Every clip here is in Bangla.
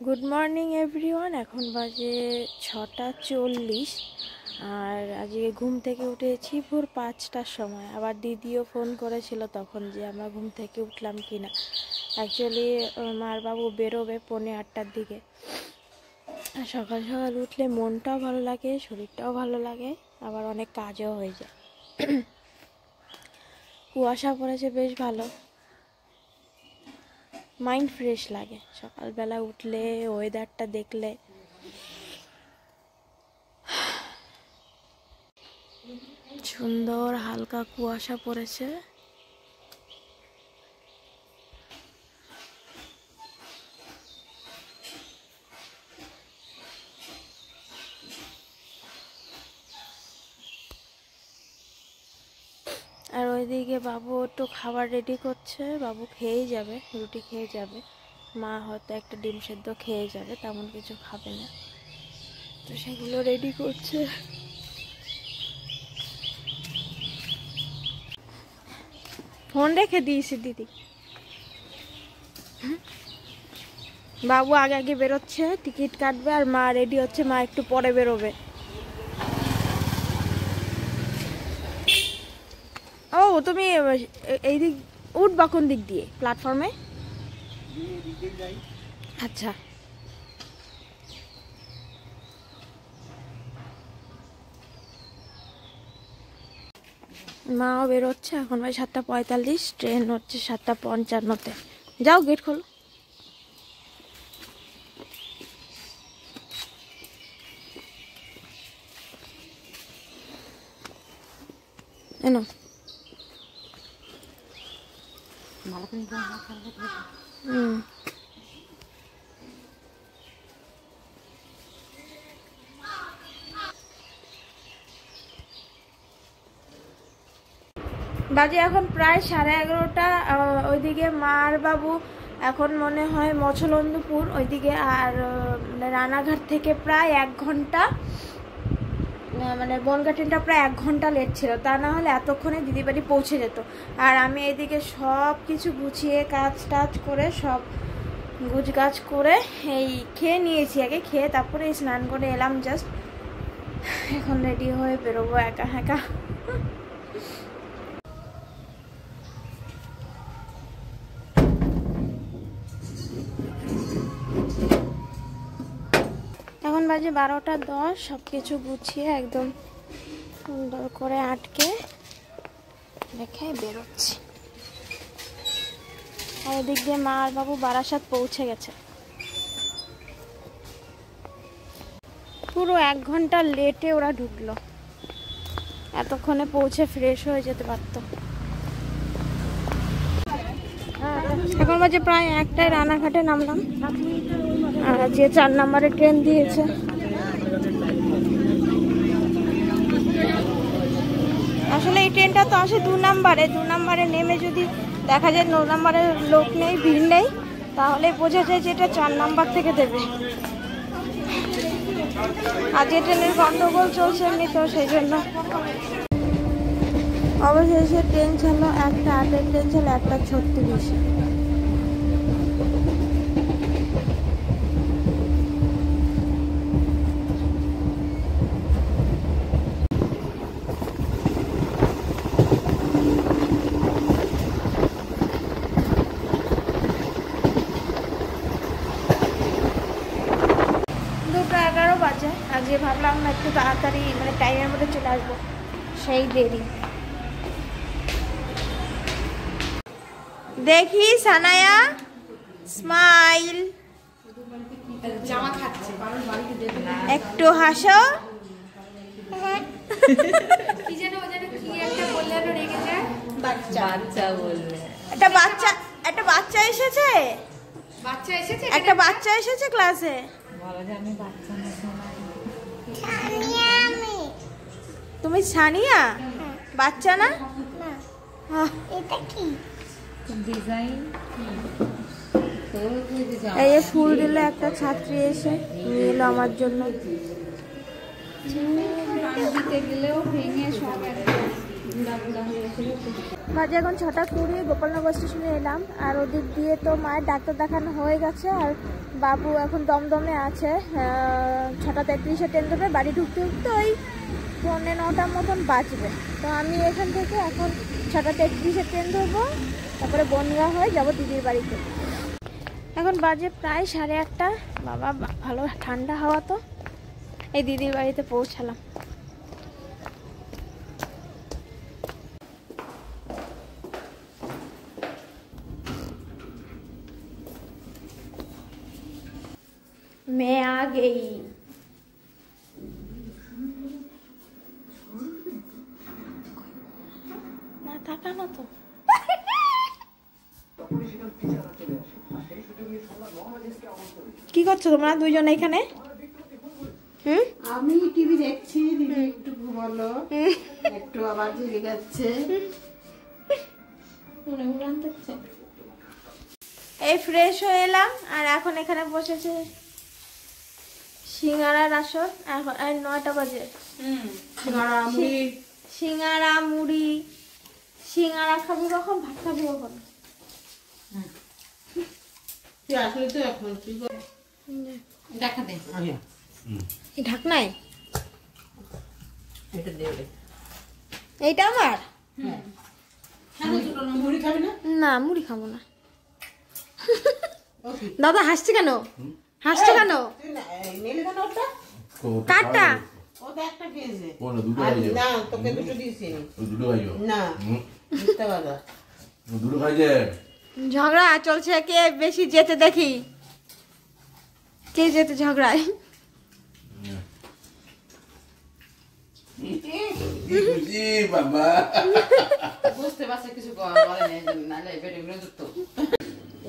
Good morning everyone. এখন বাজে 6:40 আর আজকে ঘুম থেকে উঠেছি ভোর 5টার সময়। আবার দিদিও ফোন করেছিল তখন যে আমরা ঘুম থেকে উঠলাম কি না। অ্যাকচুয়ালি মার বাবু বেরোবে 7:45টার দিকে। সকাল সকাল উঠলে মনটাও ভালো লাগে, শরীরটাও ভালো লাগে, আবার অনেক কাজও হয়ে যায়। কুয়াশা পড়েছে বেশ ভালো, মাইন্ড ফ্রেশ লাগে সকালবেলা উঠলে, ওয়েদারটা দেখলে। সুন্দর হালকা কুয়াশা পড়েছে। আর ওইদিকে বাবু একটু খাবার রেডি করছে, বাবু খেয়েই যাবে, রুটি খেয়ে যাবে। মা হয়তো একটা ডিম সেদ্ধ খেয়ে যাবে, তেমন কিছু খাবে না, তো সেগুলো রেডি করছে। ফোন রেখে দিয়েছি দিদি। বাবু আগে আগে বেরোচ্ছে, টিকিট কাটবে, আর মা রেডি হচ্ছে, মা একটু পরে বেরোবে। ও তুমি এই দিক উঠবা কোন দিক দিয়ে? প্ল্যাটফর্মে? আচ্ছা। মাও বেরোচ্ছে, এখন ভাই 7:45, ট্রেন হচ্ছে 7:55-তে। যাও গেট খোলো। এনো বাজে এখন প্রায় 11:30। ওইদিকে মার বাবু এখন মনে হয় মছলন্দপুর ওইদিকে, আর রানাঘাট থেকে প্রায় 1 ঘন্টা, মানে বনগা ট্রেনটা প্রায় 1 ঘন্টা লেট ছিল, তা না হলে এতক্ষণে দিদি বাড়ি পৌঁছে যেত। আর আমি এইদিকে সব কিছু গুছিয়ে কাজ টাজ করে সব গুছগাছ করে এই খেয়ে নিয়েছি, আগে খেয়ে তারপরে স্নান করে এলাম জাস্ট। এখন রেডি হয়ে বেরোবো একা একা। এখন বাজে 12:10, সব কিছু গুছিয়ে একদম সুন্দর করে আটকে রেখে বেরোচ্ছি। আর ওদিক দিয়ে মা আর বাবু বারাসাত পৌঁছে গেছে। পুরো 1 ঘন্টা লেটে ওরা ঢুকলো, এতক্ষণে পৌঁছে ফ্রেশ হয়ে যেতে পারত। এখন বাজে প্রায় 1টায়, রানাঘাটে নামলাম। আর আজকে 4 নম্বরে ট্রেন দিয়েছে। আসলে এই ট্রেনটা তো আসে 2 নম্বরে নেমে যদি দেখা যায় 9 নম্বরে লোক নেই, ভিড় নেই, তাহলে বোঝা যায় যে এটা 4 নম্বর থেকে দেবে। আজকে ট্রেনের গন্ডগোল চলছে এমনি, তো সেই জন্য অবশেষে ট্রেন ছিল 1:08-এর ট্রেন ছিল 1:36। আজকে ভাবলাম না একটু তাড়াতাড়ি, মানে টাইমের মধ্যে চলে আসবো, সেই দেরি। দেখি সানায়া স্মাইল, একটু হাসো। একটা বাচ্চা এসেছে, একটা বাচ্চা এসেছে ক্লাসে। তুমি সানিয়া? বাচ্চা না? এটা কি ডিজাইন? এই ফুল দিল একটা ছাত্রী, এসে নিয়ে এলো আমার জন্য। বাজে এখন 6:20, গোপালনগর স্টেশনে এলাম। আর ওদিক দিয়ে তো মায়ের ডাক্তার দেখানো হয়ে গেছে, আর বাবু এখন দমদমে আছে, 6:33-এ ট্রেন ধরবে, বাড়ি ঢুকতে ঢুকতে ওই 9:45 মতন বাজবে। তো আমি এখান থেকে এখন 6:33-এ ট্রেন ধরবো, তারপরে বনগা হয়ে যাবো দিদির বাড়িতে। এখন বাজে প্রায় 8:30। বাবা ভালো ঠান্ডা হাওয়া, তো এই দিদির বাড়িতে পৌঁছালাম। मैं आ गई। না তাকানো তো। কি করছো তোমরা দুইজন এখানে? আমি টিভি দেখছি, দিদি একটু ঘুমালো, একটু আবার জেগে যাচ্ছে। এই ফ্রেশ হয়ে এলাম, আর এখন এখানে বসেছে সিঙ্গারার আসর। এখন 9টা বাজে। সিঙ্গারা মুড়ি। সিঙ্গারা খাবি কখন, ভাত খাবি কখন? আসলে তো এখন দেখা দে ঢাকনাই এটা দেবে, এইটা আমার। মুড়ি খাবি না? না মুড়ি খাবো না। দাদা হাসছে কেন? হাসছে কেন? কাটটা ওটা একটা খেয়েছে। দুটো খাইছো? না তোকে দুটো দিয়েছি। দুটো খাইছো? না মিথ্যা কথা। দুটো খাইছে? ঝগড়া চলছে, কে বেশি যেতে দেখি, কে যেতে ঝগড়ায়। বাবা বুঝতে পারছে কিছু বলে না, পেটে তো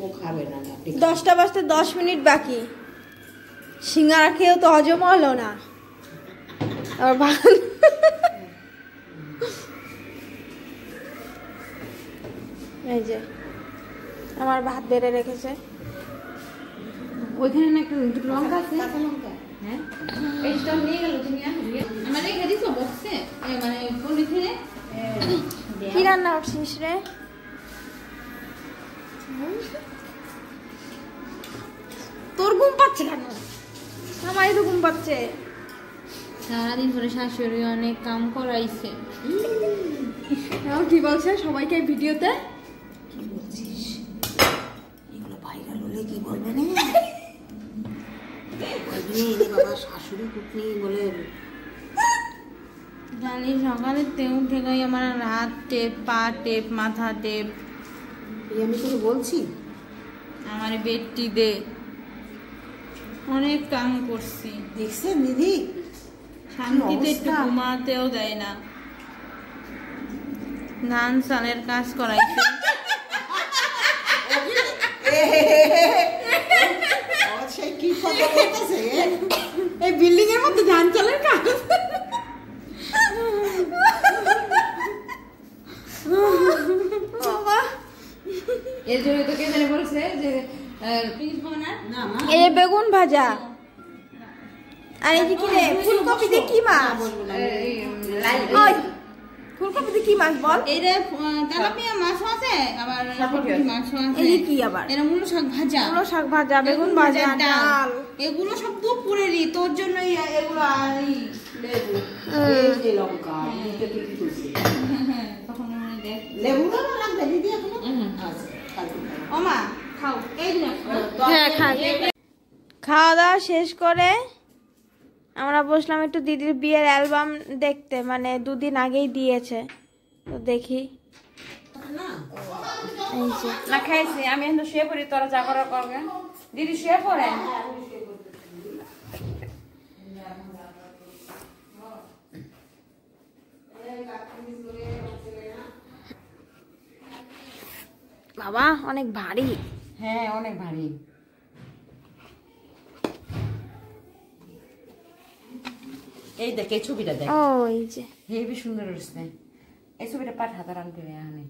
ও খাবে না। 10টা বাজতে 10 মিনিট বাকি। সিঙ্গারা খেয়েও তো হজম হলো না। আর ভাত এই যে আমার ভাত বেড়ে রেখেছে। ওইখানে না একটা দুটো লঙ্কা আছে, কাঁচা লঙ্কা। হ্যাঁ এইটা নিয়ে গেল তুমি, আমার রেখে দিছো বক্সে, মানে পলিথিনে। কি রান্না করছিস রে? তোর ঘুম পাচ্ছে কেন? আমারই তো ঘুম পাচ্ছে। সারাদিন ধরে শাশুড়ি অনেক কাম করাইছে। কি বলছে সবাইকে ভিডিওতে? কি বলছিস? এগুলো ভাইরাল হলে কি বলবে না? বাবা শাশুড়ি কুটনি বলে জানি সকালে উঠে গই আমার হাত টেপ, পা টেপ, মাথা টেপ। আমি তোকে বলছি আমার বেডটি দে, অনেক কাম করছি। দেখছেন দিদি, শান্তিতে একটু ঘুমাতেও দেয় না। ধান চালের কাজ করাইছে। এই বিল্ডিং এর মধ্যে ধান চালের কাজ। এর জন্য তো কে জানে বলছে যে এই বেগুন ভাজা, আর এই যে কি রে ফুলকপি দিয়ে কি মাছ? ওই ফুলকপি দিয়ে কি মাছ বল? এইটা তেলাপিয়া মাছ আছে, আবার পুঁটি মাছ আছে। এই কি আবার? এর মূলো শাক ভাজা, মূলো শাক ভাজা, বেগুন ভাজা, ডাল। এগুলো সব দুপুরেরই, তোর জন্যই এগুলো। লেবু, এই লঙ্কা, তখন দেখ লেবু লাগবে দিদি এখন। ও মা খাও, এই দিন হ্যাঁ খাই। খাওয়া দাওয়া শেষ করে আমরা বসলাম একটু দিদির বিয়ের অ্যালবাম দেখতে, মানে 2 দিন আগেই দিয়েছে, তো দেখি। না খাইছি আমি, এখন শুয়ে পড়ি, তোরা যা করার করবে। দিদি শুয়ে পড়ে। বাবা অনেক ভারী। হ্যাঁ অনেক ভারী। এই দেখ এই ছবিটা দেখ, ও এই যে হেবি সুন্দর হচ্ছে। এই ছবিটা পাঠা তার আনতে এখানে।